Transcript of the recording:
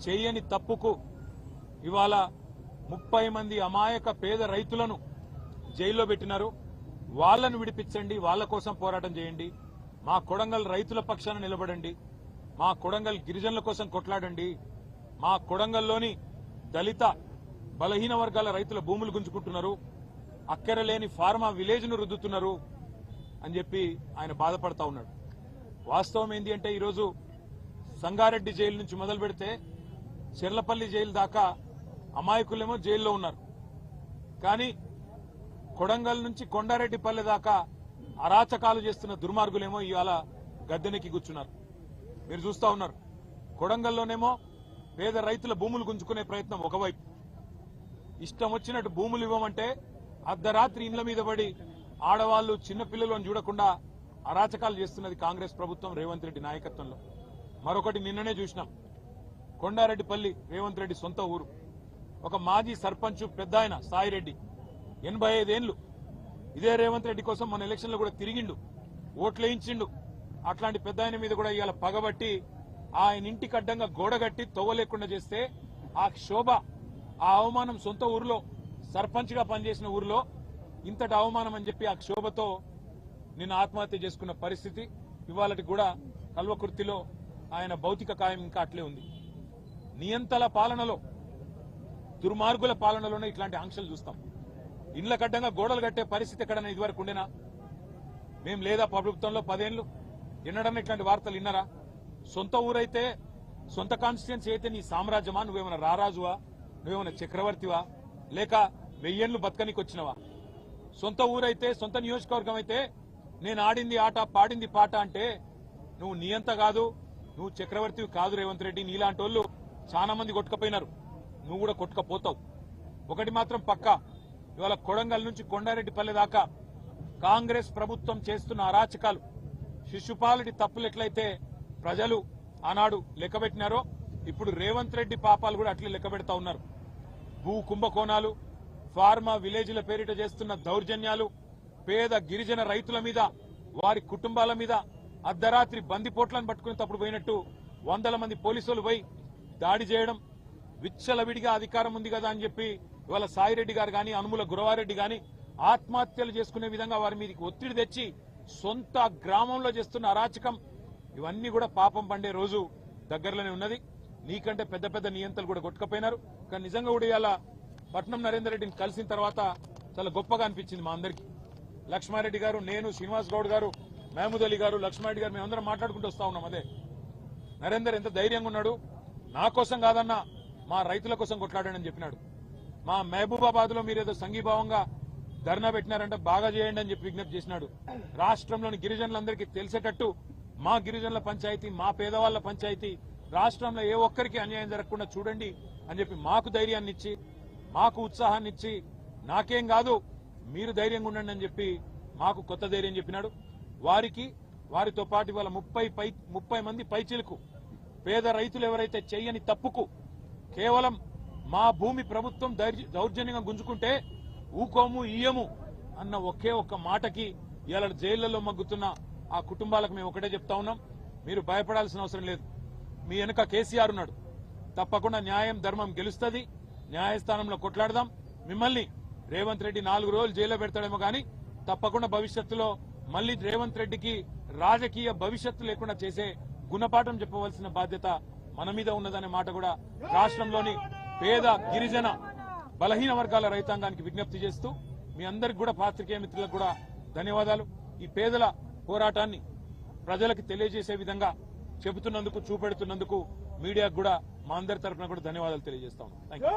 చేయని తప్పుకు ఇవాళ 30 మంది అమాయక పేద రైతులను జైల్లో పెట్టినారు. వాళ్ళను విడిపించండి, వాళ్ళ కోసం పోరాటం చేయండి. మా కొడంగల్ రైతుల పక్షాన నిలబడండి. మా కొడంగల్ గిరిజనుల కోసం కొట్లాడండి. మా కొడంగల్లోని దళిత బలహీన వర్గాల రైతుల భూములు గుంజుకుంటున్నారు, అక్కరలేని ఫార్మా విలేజ్ ను రుద్దుతున్నారు అని చెప్పి ఆయన బాధపడతా ఉన్నాడు. వాస్తవం ఏంటి అంటే ఈరోజు సంగారెడ్డి జైలు నుంచి మొదలు పెడితే చెర్లపల్లి జైలు దాకా అమాయకులేమో జైల్లో ఉన్నారు. కానీ కొడంగల్ నుంచి కొండారెడ్డిపల్లె దాకా అరాచకాలు చేస్తున్న దుర్మార్గులేమో ఇవాళ గద్దెనెక్కి కూర్చున్నారు. మీరు చూస్తా ఉన్నారు. కొడంగల్లోనేమో పేద రైతుల భూములు గుంజుకునే ప్రయత్నం ఒకవైపు, ఇష్టం వచ్చినట్టు భూములు ఇవ్వమంటే అర్ధరాత్రి ఇండ్ల మీద పడి ఆడవాళ్లు చిన్నపిల్లలను చూడకుండా అరాచకాలు చేస్తున్నది కాంగ్రెస్ ప్రభుత్వం రేవంత్ రెడ్డి నాయకత్వంలో. మరొకటి నిన్ననే చూసినాం. కొండారెడ్డిపల్లి రేవంత్ రెడ్డి సొంత ఊరు. ఒక మాజీ సర్పంచ్ పెద్ద ఆయన సాయిరెడ్డి 85 ఏళ్లు ఇదే రేవంత్ రెడ్డి కోసం మన ఎలక్షన్లో కూడా తిరిగిండు, ఓట్లేయించిండు. అట్లాంటి పెద్ద ఆయన మీద కూడా ఇవాళ పగబట్టి ఆయన ఇంటికి అడ్డంగా గోడగట్టి తొవ్వ లేకుండా చేస్తే ఆ శోభ, ఆ అవమానం సొంత ఊరిలో సర్పంచ్ గా పనిచేసిన ఊరిలో ఇంతటి అవమానం అని చెప్పి ఆ క్షోభతో నిన్న ఆత్మహత్య చేసుకున్న పరిస్థితి. ఇవాళకి కూడా కల్వకుర్తిలో ఆయన భౌతిక కాయం ఇంకా అట్లే ఉంది. నియంతల పాలనలో, దుర్మార్గుల పాలనలోనే ఇట్లాంటి ఆంక్షలు చూస్తాం. ఇండ్ల కడ్డంగా గోడలు కట్టే పరిస్థితి ఎక్కడన్నా ఇదివరకు ఉండేనా? మేం లేదా ప్రభుత్వంలో 10 ఏళ్లు ఎన్నడన్నా ఇట్లాంటి వార్తలు విన్నారా? సొంత ఊరైతే, సొంత కాన్స్టిట్యున్సీ అయితే నీ సామ్రాజ్యమా? నువ్వేమైనా రారాజువా? నువ్వేమైనా చక్రవర్తివా? లేక 1000 ఏళ్లు బతకనికి వచ్చినవా? సొంత ఊరైతే, సొంత నియోజకవర్గం అయితే నేను ఆడింది ఆట, పాడింది పాట అంటే నువ్వు నియంత కాదు, నువ్వు చక్రవర్తివి కాదు రేవంత్ రెడ్డి. నీలాంటి వాళ్ళు చాలా మంది కొట్టుకపోయినారు, నువ్వు కూడా కొట్టుకపోతావు. ఒకటి మాత్రం పక్కా, ఇవాళ కొడంగల్ నుంచి కొండారెడ్డిపల్లె దాకా కాంగ్రెస్ ప్రభుత్వం చేస్తున్న అరాచకాలు, శిశుపాలుడి తప్పులు ఎట్లయితే ప్రజలు ఆనాడు లెక్కబెట్టినారో ఇప్పుడు రేవంత్ రెడ్డి పాపాలు కూడా అట్లే లెక్కబెడతా ఉన్నారు. భూ కుంభకోణాలు, ఫార్మా విలేజ్ల పేరిట చేస్తున్న దౌర్జన్యాలు, పేద గిరిజన రైతుల మీద, వారి కుటుంబాల మీద అర్ధరాత్రి బందిపోట్లను పట్టుకునేటప్పుడు పోయినట్టు 100 మంది పోలీసులు పోయి దాడి చేయడం, విచ్చలవిడిగా అధికారం ఉంది కదా అని చెప్పి ఇవాళ సాయిరెడ్డి గారు గాని, అనుముల గురవారెడ్డి గాని ఆత్మహత్యలు చేసుకునే విధంగా వారి మీదకి ఒత్తిడి తెచ్చి సొంత గ్రామంలో చేస్తున్న అరాచకం, ఇవన్నీ కూడా పాపం పండే రోజు దగ్గరలోనే ఉన్నది. నీకంటే పెద్ద పెద్ద నియంతలు కూడా కొట్టుకపోయినారు. కానీ నిజంగా కూడా ఇవాళ పట్నం నరేందర్ రెడ్డిని కలిసిన తర్వాత చాలా గొప్పగా అనిపించింది మా అందరికీ. లక్ష్మారెడ్డి గారు, నేను, శ్రీనివాస్ గౌడ్ గారు, మహమూద్ అలీ గారు, లక్ష్మారెడ్డి గారు మేమందరం మాట్లాడుకుంటూ వస్తా ఉన్నాం. అదే నరేందర్ ఎంత ధైర్యంగా ఉన్నాడు, నా కోసం కాదన్నా మా రైతుల కోసం కొట్లాడానని చెప్పినాడు. మా మహబూబాబాద్ లో మీరేదో సంఘీభావంగా ధర్నా పెట్టినారంటే బాగా చేయండి అని చెప్పి విజ్ఞప్తి చేసినాడు. రాష్ట్రంలోని గిరిజనులందరికీ తెలిసేటట్టు మా గిరిజనుల పంచాయతీ, మా పేదవాళ్ల పంచాయతీ, రాష్ట్రంలో ఏ ఒక్కరికి అన్యాయం జరగకుండా చూడండి అని చెప్పి మాకు ధైర్యాన్ని ఇచ్చి, మాకు ఉత్సాహాన్ని ఇచ్చి, నాకేం కాదు మీరు ధైర్యంగా ఉండండి అని చెప్పి మాకు కొత్త ధైర్యం చెప్పినాడు. వారితో పాటు ఇవాళ 30 మంది పైచిలకు పేద రైతులు ఎవరైతే చెయ్యని తప్పుకు కేవలం మా భూమి ప్రభుత్వం దౌర్జన్యంగా గుంజుకుంటే ఊకోము ఇయ్యము అన్న ఒకే ఒక్క మాటకి ఇవాళ జైళ్లలో మగ్గుతున్న ఆ కుటుంబాలకు మేము ఒకటే చెప్తా ఉన్నాం, మీరు భయపడాల్సిన అవసరం లేదు. మీ వెనుక కేసీఆర్ ఉన్నాడు. తప్పకుండా న్యాయం ధర్మం గెలుస్తుంది. న్యాయస్థానంలో కొట్లాడదాం. మిమ్మల్ని రేవంత్ రెడ్డి 4 రోజులు జైల్లో పెడతాడేమో కానీ తప్పకుండా భవిష్యత్తులో మళ్లీ రేవంత్ రెడ్డికి రాజకీయ భవిష్యత్తు లేకుండా చేసే గుణపాఠం చెప్పవలసిన బాధ్యత మన మీద ఉన్నదనే మాట కూడా రాష్ట్రంలోని పేద గిరిజన బలహీన వర్గాల రైతాంగానికి విజ్ఞప్తి చేస్తూ మీ అందరికి కూడా, పాత్రికేయ మిత్రులకు కూడా ధన్యవాదాలు. ఈ పేదల పోరాటాన్ని ప్రజలకు తెలియజేసే విధంగా చెబుతున్నందుకు, చూపెడుతున్నందుకు మీడియాకు కూడా మా అందరి తరఫున కూడా ధన్యవాదాలు తెలియజేస్తాం. థాంక్యూ.